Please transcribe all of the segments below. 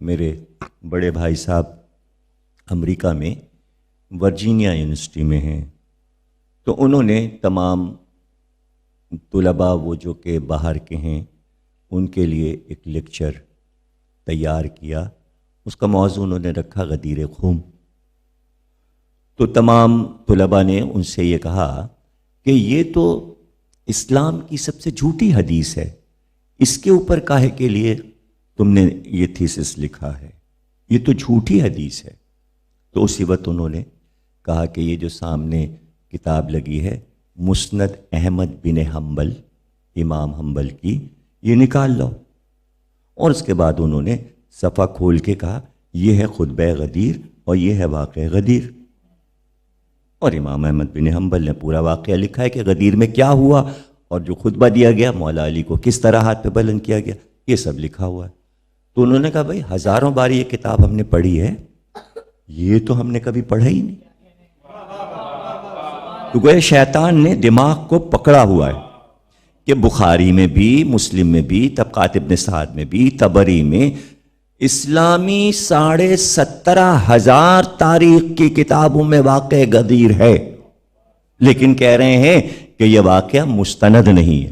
میرے بڑے بھائی صاحب امریکہ میں ورجینیا یونیورسٹی میں ہیں، تو انہوں نے تمام طلباء وہ جو کہ باہر کے ہیں ان کے لیے ایک لیکچر تیار کیا. اس کا موضوع انہوں نے رکھا غدیر خون. تو تمام طلباء نے ان سے یہ کہا کہ یہ تو اسلام کی سب سے جھوٹی حدیث ہے، اس کے اوپر کاہے کے لیے تم نے یہ تھیسس لکھا ہے، یہ تو جھوٹی حدیث ہے. تو اسی وقت انہوں نے کہا کہ یہ جو سامنے کتاب لگی ہے مسند احمد بن حنبل، امام حنبل کی، یہ نکال لو. اور اس کے بعد انہوں نے صفحہ کھول کے کہا یہ ہے خطبہ غدیر اور یہ ہے واقعہ غدیر. اور امام احمد بن حنبل نے پورا واقعہ لکھا ہے کہ غدیر میں کیا ہوا اور جو خطبہ دیا گیا مولا علی کو کس طرح ہاتھ پہ بلند کیا گیا، یہ سب لکھا ہوا ہے. تو انہوں نے کہا بھائی ہزاروں بار یہ کتاب ہم نے پڑھی ہے، یہ تو ہم نے کبھی پڑھا ہی نہیں. تو گویا شیطان نے دماغ کو پکڑا ہوا ہے کہ بخاری میں بھی، مسلم میں بھی، طبقات ابن سعد میں بھی، طبری میں، اسلامی 17,500 تاریخ کی کتابوں میں واقع غدیر ہے، لیکن کہہ رہے ہیں کہ یہ واقعہ مستند نہیں ہے.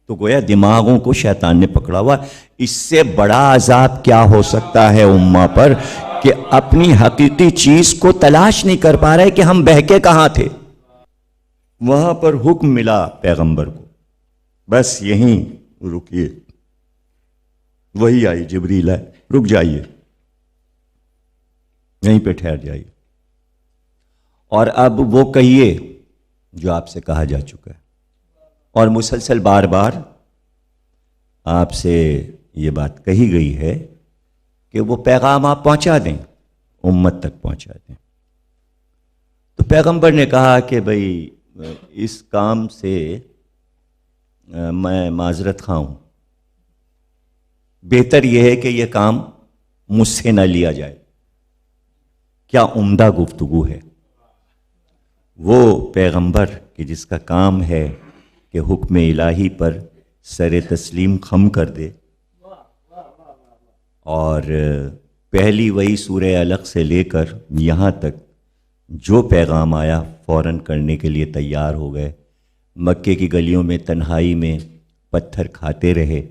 تو گویا دماغوں کو شیطان نے پکڑا ہوا. اس سے بڑا عذاب کیا ہو سکتا ہے امہ پر کہ اپنی حقیقی چیز کو تلاش نہیں کر پا رہے کہ ہم بہکے کہاں تھے. وہاں پر حکم ملا پیغمبر کو بس یہیں رکیے، وہی آئی جبریل ہے، رک جائیے، یہیں پہ ٹھہر جائیے، اور اب وہ کہیے جو آپ سے کہا جا چکا ہے. اور مسلسل بار بار آپ سے یہ بات کہی گئی ہے کہ وہ پیغام آپ پہنچا دیں، امت تک پہنچا دیں. تو پیغمبر نے کہا کہ بھئی اس کام سے میں معذرت خواہ ہوں، بہتر یہ ہے کہ یہ کام مجھ سے نہ لیا جائے. کیا عمدہ گفتگو ہے. وہ پیغمبر کہ جس کا کام ہے کہ حکم الہی پر سر تسلیم خم کر دے، اور پہلی وہی سورہ علق سے لے کر یہاں تک جو پیغام آیا فوراً کرنے کے لیے تیار ہو گئے. مکے کی گلیوں میں تنہائی میں پتھر کھاتے رہے،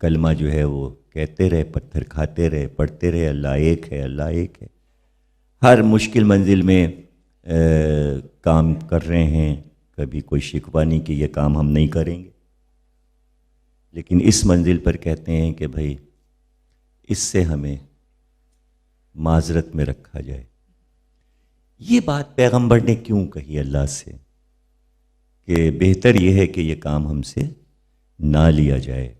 کلمہ جو ہے وہ کہتے رہے، پتھر کھاتے رہے، پڑھتے رہے اللہ ایک ہے، اللہ ایک ہے. ہر مشکل منزل میں کام کر رہے ہیں، کبھی کوئی شکوہ نہیں کہ یہ کام ہم نہیں کریں گے. لیکن اس منزل پر کہتے ہیں کہ بھائی اس سے ہمیں معذرت میں رکھا جائے. یہ بات پیغمبر نے کیوں کہی اللہ سے کہ بہتر یہ ہے کہ یہ کام ہم سے نہ لیا جائے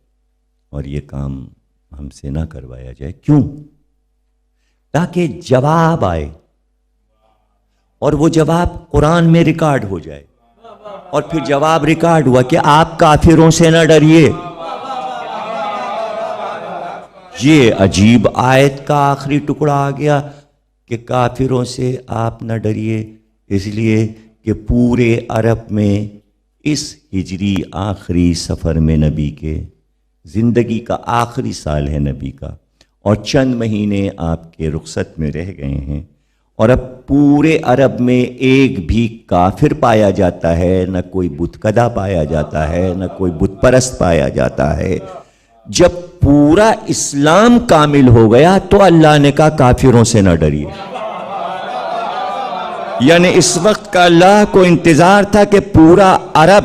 اور یہ کام ہم سے نہ کروایا جائے. کیوں؟ تاکہ جواب آئے اور وہ جواب قرآن میں ریکارڈ ہو جائے. اور پھر جواب ریکارڈ ہوا کہ آپ کافروں سے نہ ڈریے. یہ عجیب آیت کا آخری ٹکڑا آ گیا کہ کافروں سے آپ نہ ڈریے، اس لیے کہ پورے عرب میں اس ہجری آخری سفر میں نبی کے زندگی کا آخری سال ہے نبی کا، اور چند مہینے آپ کے رخصت میں رہ گئے ہیں، اور اب پورے عرب میں ایک بھی کافر پایا جاتا ہے، نہ کوئی بت کدا پایا جاتا ہے، نہ کوئی بت پرست پایا جاتا ہے. جب پورا اسلام کامل ہو گیا تو اللہ نے کہا کافروں سے نہ ڈریے. یعنی اس وقت کا اللہ کو انتظار تھا کہ پورا عرب،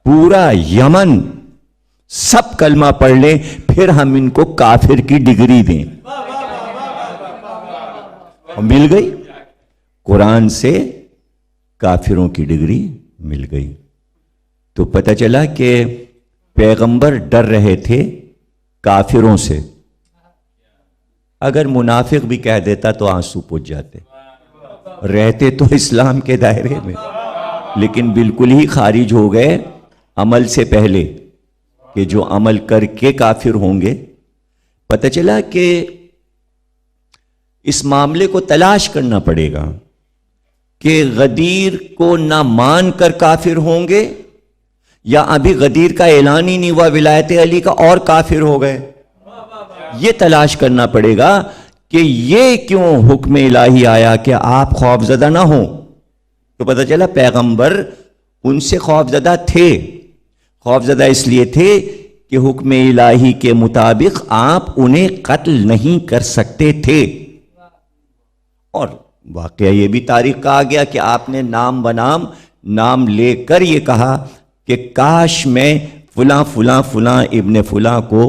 پورا یمن سب کلمہ پڑھ لیں، پھر ہم ان کو کافر کی ڈگری دیں. اور مل گئی، قرآن سے کافروں کی ڈگری مل گئی. تو پتہ چلا کہ پیغمبر ڈر رہے تھے کافروں سے. اگر منافق بھی کہہ دیتا تو آنسو پوچھ جاتے، رہتے تو اسلام کے دائرے میں، لیکن بالکل ہی خارج ہو گئے عمل سے پہلے کہ جو عمل کر کے کافر ہوں گے. پتہ چلا کہ اس معاملے کو تلاش کرنا پڑے گا کہ غدیر کو نہ مان کر کافر ہوں گے یا ابھی غدیر کا اعلان ہی نہیں ہوا ولایت علی کا اور کافر ہو گئے. یہ تلاش کرنا پڑے گا کہ یہ کیوں حکم الہی آیا کہ آپ خوف زدہ نہ ہوں. تو پتہ چلا پیغمبر ان سے خوف زدہ تھے. خوف زدہ اس لیے تھے کہ حکم الہی کے مطابق آپ انہیں قتل نہیں کر سکتے تھے. اور واقعہ یہ بھی تاریخ کا آ گیا کہ آپ نے نام بنام نام لے کر یہ کہا کہ کاش میں فلاں فلاں فلاں ابن فلاں کو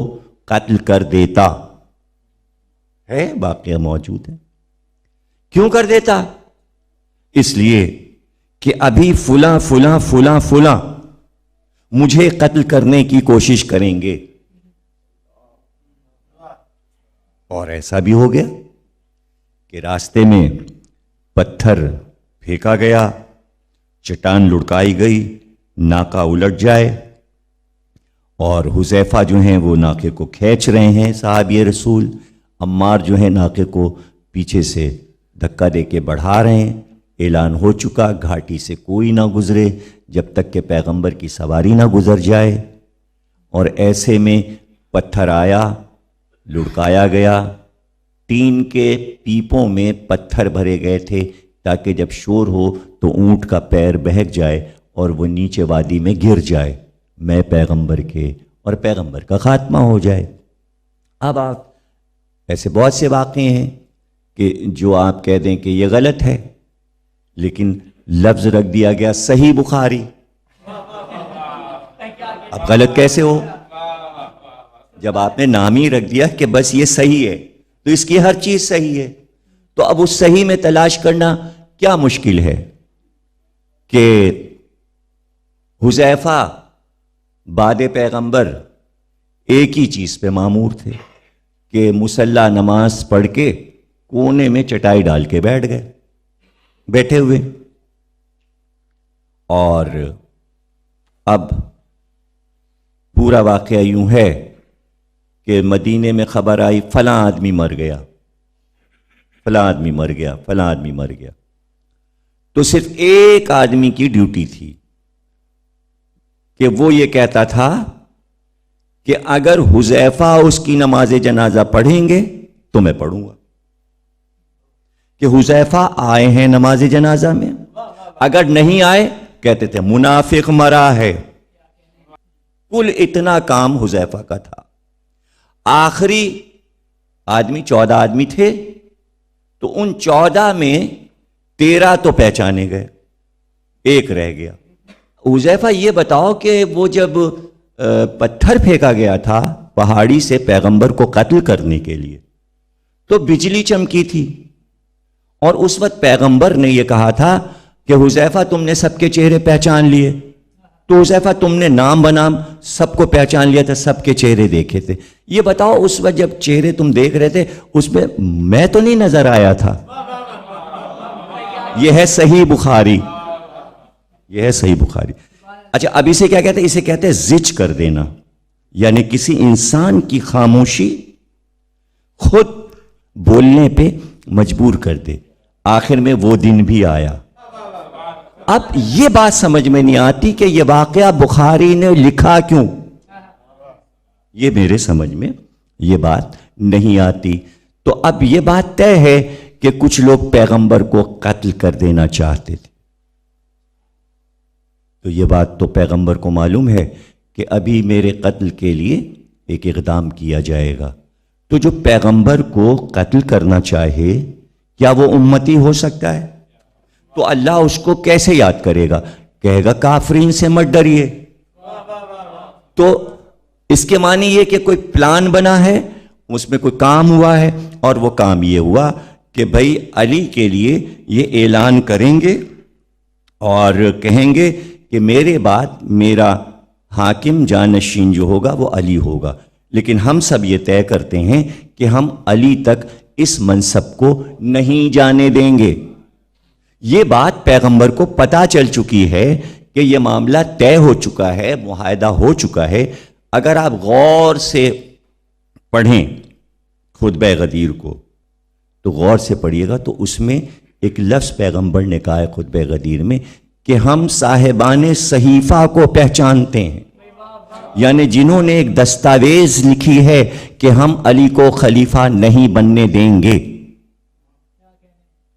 قتل کر دیتا. ہے واقعہ موجود ہے. کیوں کر دیتا؟ اس لیے کہ ابھی فلاں فلاں فلاں فلاں مجھے قتل کرنے کی کوشش کریں گے. اور ایسا بھی ہو گیا کہ راستے میں پتھر پھینکا گیا, چٹان لڑکائی گئی, ناکا الٹ جائے, اور حذیفہ جو ہیں وہ ناکے کو کھینچ رہے ہیں صحابی رسول, عمار جو ہیں ناکے کو پیچھے سے دھکا دے کے بڑھا رہے ہیں. اعلان ہو چکا گھاٹی سے کوئی نہ گزرے جب تک کہ پیغمبر کی سواری نہ گزر جائے. اور ایسے میں پتھر آیا, لڑکایا گیا. ٹین کے پیپوں میں پتھر بھرے گئے تھے تاکہ جب شور ہو تو اونٹ کا پیر بہک جائے اور وہ نیچے وادی میں گر جائے میں پیغمبر کے, اور پیغمبر کا خاتمہ ہو جائے. اب آپ ایسے بہت سے واقعے ہیں کہ جو آپ کہہ دیں کہ یہ غلط ہے, لیکن لفظ رکھ دیا گیا صحیح بخاری. اب غلط کیسے ہو جب آپ نے نام ہی رکھ دیا کہ بس یہ صحیح ہے تو اس کی ہر چیز صحیح ہے. تو اب اس صحیح میں تلاش کرنا کیا مشکل ہے کہ حذیفہ بعد پیغمبر ایک ہی چیز پہ مامور تھے کہ مصلی نماز پڑھ کے کونے میں چٹائی ڈال کے بیٹھ گئے, بیٹھے ہوئے. اور اب پورا واقعہ یوں ہے کہ مدینے میں خبر آئی فلاں آدمی مر گیا, فلاں آدمی مر گیا, فلاں آدمی مر گیا. تو صرف ایک آدمی کی ڈیوٹی تھی کہ وہ یہ کہتا تھا کہ اگر حذیفہ اس کی نماز جنازہ پڑھیں گے تو میں پڑھوں گا, کہ حذیفہ آئے ہیں نماز جنازہ میں, اگر نہیں آئے کہتے تھے منافق مرا ہے. کل اتنا کام حذیفہ کا تھا. آخری آدمی 14 آدمی تھے تو ان 14 میں 13 تو پہچانے گئے, ایک رہ گیا. حذیفہ یہ بتاؤ کہ وہ جب پتھر پھینکا گیا تھا پہاڑی سے پیغمبر کو قتل کرنے کے لیے تو بجلی چمکی تھی, اور اس وقت پیغمبر نے یہ کہا تھا کہ حذیفہ تم نے سب کے چہرے پہچان لیے. تو حذیفہ تم نے نام بنام سب کو پہچان لیا تھا, سب کے چہرے دیکھے تھے. یہ بتاؤ اس وقت جب چہرے تم دیکھ رہے تھے اس میں تو نہیں نظر آیا تھا. یہ ہے صحیح بخاری, یہ ہے صحیح بخاری. اچھا اب اسے کیا کہتے ہیں؟ اسے کہتے ہیں زج کر دینا, یعنی کسی انسان کی خاموشی خود بولنے پہ مجبور کر دے. آخر میں وہ دن بھی آیا. اب یہ بات سمجھ میں نہیں آتی کہ یہ واقعہ بخاری نے لکھا کیوں, یہ میرے سمجھ میں یہ بات نہیں آتی. تو اب یہ بات طے ہے کہ کچھ لوگ پیغمبر کو قتل کر دینا چاہتے تھے. تو یہ بات تو پیغمبر کو معلوم ہے کہ ابھی میرے قتل کے لیے ایک اقدام کیا جائے گا. تو جو پیغمبر کو قتل کرنا چاہے کیا وہ امتی ہو سکتا ہے؟ تو اللہ اس کو کیسے یاد کرے گا؟ کہے گا کافرین سے مت ڈریے. تو اس کے معنی یہ کہ کوئی پلان بنا ہے, اس میں کوئی کام ہوا ہے, اور وہ کام یہ ہوا کہ بھائی علی کے لیے یہ اعلان کریں گے اور کہیں گے کہ میرے بعد میرا حاکم جانشین جو ہوگا وہ علی ہوگا. لیکن ہم سب یہ طے کرتے ہیں کہ ہم علی تک اس منصب کو نہیں جانے دیں گے. یہ بات پیغمبر کو پتہ چل چکی ہے کہ یہ معاملہ طے ہو چکا ہے, معاہدہ ہو چکا ہے. اگر آپ غور سے پڑھیں خطبہ غدیر کو تو غور سے پڑھیے گا تو اس میں ایک لفظ پیغمبر نے کہا ہے خطبہ غدیر میں کہ ہم صاحبان صحیفہ کو پہچانتے ہیں. یعنی جنہوں نے ایک دستاویز لکھی ہے کہ ہم علی کو خلیفہ نہیں بننے دیں گے.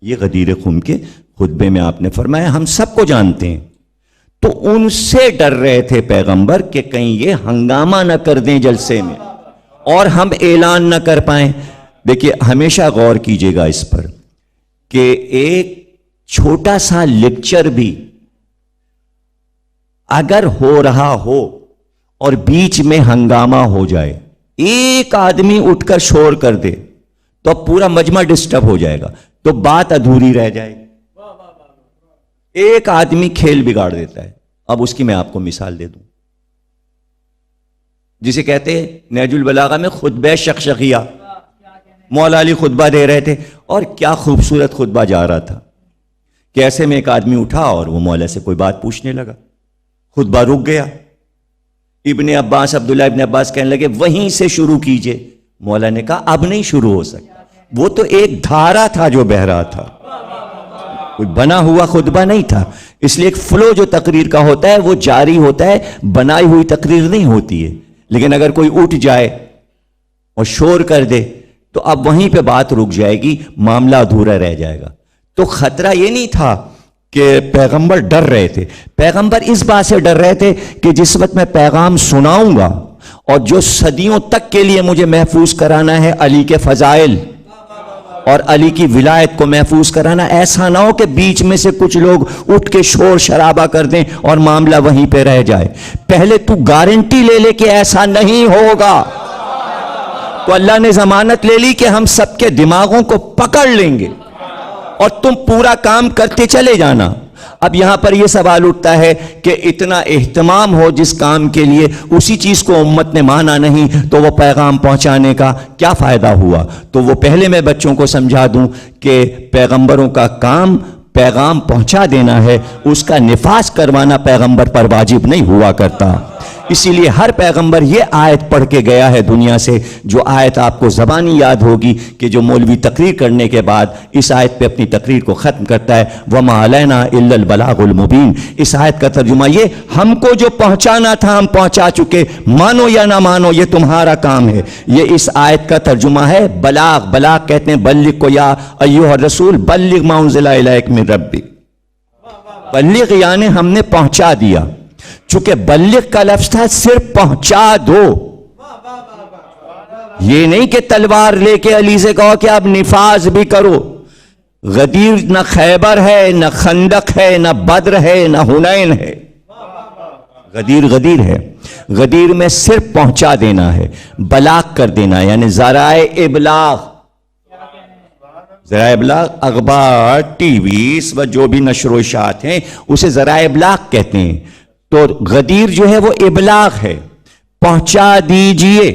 یہ غدیر خم کے خطبے میں آپ نے فرمایا، ہم سب کو جانتے ہیں. تو ان سے ڈر رہے تھے پیغمبر کہ کہیں یہ ہنگامہ نہ کر دیں جلسے میں اور ہم اعلان نہ کر پائیں. دیکھیے ہمیشہ غور کیجئے گا اس پر کہ ایک چھوٹا سا لیکچر بھی اگر ہو رہا ہو اور بیچ میں ہنگامہ ہو جائے، ایک آدمی اٹھ کر شور کر دے تو پورا مجمع ڈسٹرب ہو جائے گا، تو بات ادھوری رہ جائے گی. ایک آدمی کھیل بگاڑ دیتا ہے. اب اس کی میں آپ کو مثال دے دوں، جسے کہتے ہیں نہج البلاغہ میں خطبہ شخشقیہ. مولا علی خطبہ دے رہے تھے اور کیا خوبصورت خطبہ جا رہا تھا کہ ایسے میں ایک آدمی اٹھا اور وہ مولا سے کوئی بات پوچھنے لگا. خطبہ رک گیا. عبداللہ ابن عباس کہنے لگے وہیں سے شروع کیجئے. مولا نے کہا اب نہیں شروع ہو سکتا، وہ تو ایک دھارا تھا جو بہہ رہا تھا، کوئی بنا ہوا خطبہ نہیں تھا. اس لیے ایک فلو جو تقریر کا ہوتا ہے وہ جاری ہوتا ہے، بنائی ہوئی تقریر نہیں ہوتی ہے. لیکن اگر کوئی اٹھ جائے اور شور کر دے تو اب وہیں پہ بات رک جائے گی، معاملہ ادھورا رہ جائے گا. تو خطرہ یہ نہیں تھا کہ پیغمبر ڈر رہے تھے. پیغمبر اس بات سے ڈر رہے تھے کہ جس وقت میں پیغام سناؤں گا اور جو صدیوں تک کے لیے مجھے محفوظ کرانا ہے علی کے فضائل اور علی کی ولایت کو محفوظ کرانا، ایسا نہ ہو کہ بیچ میں سے کچھ لوگ اٹھ کے شور شرابہ کر دیں اور معاملہ وہیں پہ رہ جائے. پہلے تو گارنٹی لے لے کہ ایسا نہیں ہوگا. تو اللہ نے ضمانت لے لی کہ ہم سب کے دماغوں کو پکڑ لیں گے اور تم پورا کام کرتے چلے جانا. اب یہاں پر یہ سوال اٹھتا ہے کہ اتنا اہتمام ہو جس کام کے لیے اسی چیز کو امت نے مانا نہیں تو وہ پیغام پہنچانے کا کیا فائدہ ہوا؟ تو وہ پہلے میں بچوں کو سمجھا دوں کہ پیغمبروں کا کام پیغام پہنچا دینا ہے، اس کا نفاذ کروانا پیغمبر پر واجب نہیں ہوا کرتا. اسی لیے ہر پیغمبر یہ آیت پڑھ کے گیا ہے دنیا سے، جو آیت آپ کو زبانی یاد ہوگی کہ جو مولوی تقریر کرنے کے بعد اس آیت پہ اپنی تقریر کو ختم کرتا ہے، وَمَا عَلَيْنَا إِلَّا الْبَلَاغُ الْمُبِينُ. اس آیت کا ترجمہ یہ، ہم کو جو پہنچانا تھا ہم پہنچا چکے، مانو یا نہ مانو یہ تمہارا کام ہے. یہ اس آیت کا ترجمہ ہے بلاغ. بلاغ کہتے ہیں بلغ کو، یا ایھا الرسول بلغ ما انزل الیک من ربک. بلغ یعنی ہم نے پہنچا دیا. چونکہ بلغ کا لفظ تھا صرف پہنچا دو. یہ نہیں کہ تلوار لے کے علی سے کہو کہ اب نفاذ بھی کرو. غدیر نہ خیبر ہے، نہ خندق ہے، نہ بدر ہے، نہ حنین ہے. غدیر غدیر ہے. غدیر میں صرف پہنچا دینا ہے، بلاغ کر دینا، یعنی ذرائع ابلاغ. ذرائع ابلاغ اخبار، ٹی وی، اس وقت جو بھی نشر و اشاعت ہیں اسے ذرائع ابلاغ کہتے ہیں. تو غدیر جو ہے وہ ابلاغ ہے، پہنچا دیجئے.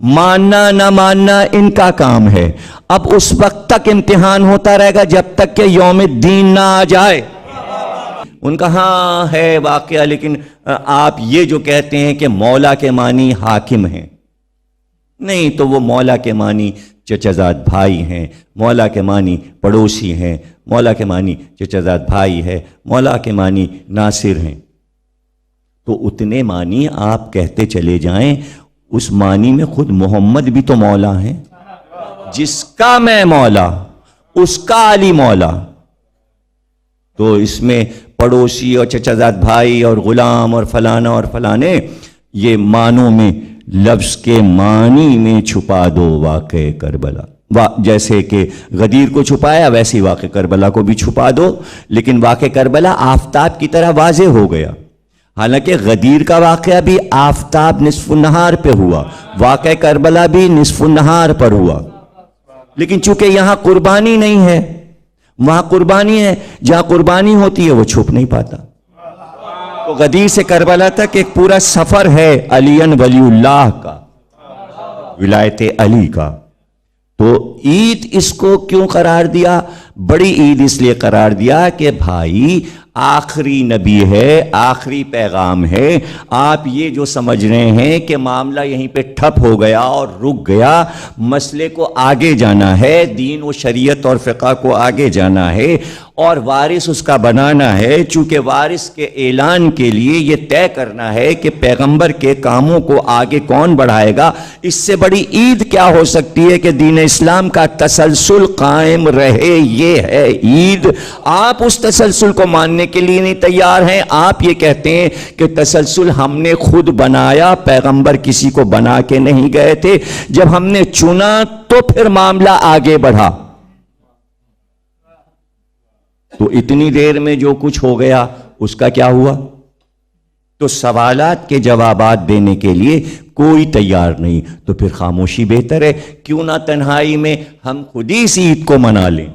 ماننا نہ ماننا ان کا کام ہے. اب اس وقت تک امتحان ہوتا رہے گا جب تک کہ یوم الدین نہ آ جائے. ان کا ہاں ہے واقعہ، لیکن آپ یہ جو کہتے ہیں کہ مولا کے معنی حاکم ہیں، نہیں، تو وہ مولا کے معنی چچا زاد بھائی ہیں، مولا کے معنی پڑوسی ہیں، مولا کے معنی چچا زاد بھائی ہے، مولا کے معنی ناصر ہیں. تو اتنے معنی آپ کہتے چلے جائیں، اس معنی میں خود محمد بھی تو مولا ہیں. جس کا میں مولا اس کا علی مولا. تو اس میں پڑوسی اور چچا زاد بھائی اور غلام اور فلانا اور فلانے، یہ معنوں میں لفظ کے معنی میں چھپا دو واقع کربلا. جیسے کہ غدیر کو چھپایا ویسے واقع کربلا کو بھی چھپا دو. لیکن واقع کربلا آفتاب کی طرح واضح ہو گیا. حالانکہ غدیر کا واقعہ بھی آفتاب نصف النہار پہ ہوا، واقع کربلا بھی نصف النہار پر ہوا. لیکن چونکہ یہاں قربانی نہیں ہے، وہاں قربانی ہے. جہاں قربانی ہوتی ہے وہ چھپ نہیں پاتا. تو غدیر سے کربلا تک ایک پورا سفر ہے علی ولی اللہ کا، ولایت علی کا. تو عید اس کو کیوں قرار دیا؟ بڑی عید اس لیے قرار دیا کہ بھائی آخری نبی ہے، آخری پیغام ہے. آپ یہ جو سمجھ رہے ہیں کہ معاملہ یہیں پہ ٹھپ ہو گیا اور رک گیا، مسئلے کو آگے جانا ہے، دین و شریعت اور فقہ کو آگے جانا ہے اور وارث اس کا بنانا ہے. چونکہ وارث کے اعلان کے لیے یہ طے کرنا ہے کہ پیغمبر کے کاموں کو آگے کون بڑھائے گا. اس سے بڑی عید کیا ہو سکتی ہے کہ دین اسلام کا تسلسل قائم رہے. یہ ہے عید. آپ اس تسلسل کو ماننے کے لیے نہیں تیار ہیں. آپ یہ کہتے ہیں کہ تسلسل ہم نے خود بنایا، پیغمبر کسی کو بنا کے نہیں گئے تھے. جب ہم نے چنا تو پھر معاملہ آگے بڑھا. تو اتنی دیر میں جو کچھ ہو گیا اس کا کیا ہوا؟ تو سوالات کے جوابات دینے کے لیے کوئی تیار نہیں. تو پھر خاموشی بہتر ہے. کیوں نہ تنہائی میں ہم خود ہی اس عید کو منا لیں.